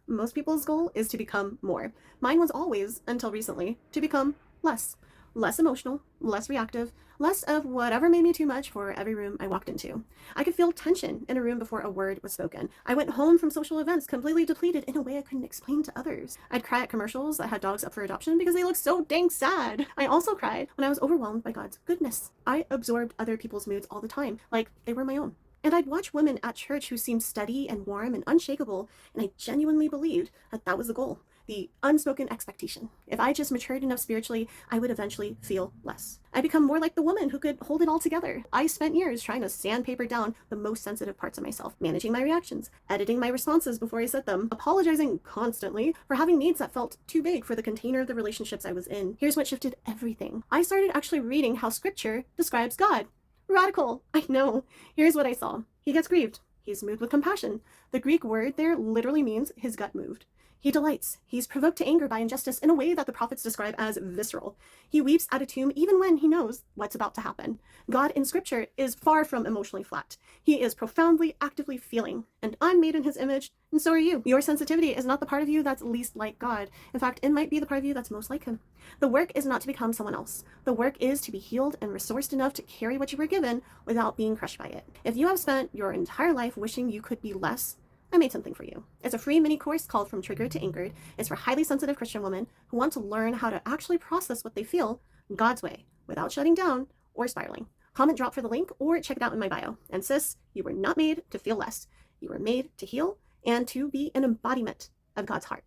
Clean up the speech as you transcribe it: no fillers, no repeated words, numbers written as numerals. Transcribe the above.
Most people's goal is to become more. Mine was always, until recently, to become less. Less emotional, less reactive, less of whatever made me too much for every room I walked into. I could feel tension in a room before a word was spoken. I went home from social events completely depleted in a way I couldn't explain to others. I'd cry at commercials that had dogs up for adoption because they looked so dang sad. I also cried when I was overwhelmed by God's goodness. I absorbed other people's moods all the time, like they were my own. And I'd watch women at church who seemed steady and warm and unshakable, and I genuinely believed that that was the goal, the unspoken expectation. If I just matured enough spiritually, I would eventually feel less. I become more like the woman who could hold it all together. I spent years trying to sandpaper down the most sensitive parts of myself, managing my reactions, editing my responses before I said them, apologizing constantly for having needs that felt too big for the container of the relationships I was in. Here's what shifted everything. I started actually reading how scripture describes God. Radical, I know. Here's what I saw. He gets grieved. He's moved with compassion. The Greek word there literally means his gut moved. He delights. He's provoked to anger by injustice in a way that the prophets describe as visceral. He weeps at a tomb even when he knows what's about to happen. God in scripture is far from emotionally flat. He is profoundly, actively feeling. And I'm made in his image, and so are you. Your sensitivity is not the part of you that's least like God. In fact, it might be the part of you that's most like him. The work is not to become someone else. The work is to be healed and resourced enough to carry what you were given without being crushed by it. If you have spent your entire life wishing you could be less, I made something for you. It's a free mini course called From Triggered to Anchored. It's for highly sensitive Christian women who want to learn how to actually process what they feel God's way without shutting down or spiraling. Comment drop for the link or check it out in my bio. And sis, you were not made to feel less. You were made to heal and to be an embodiment of God's heart.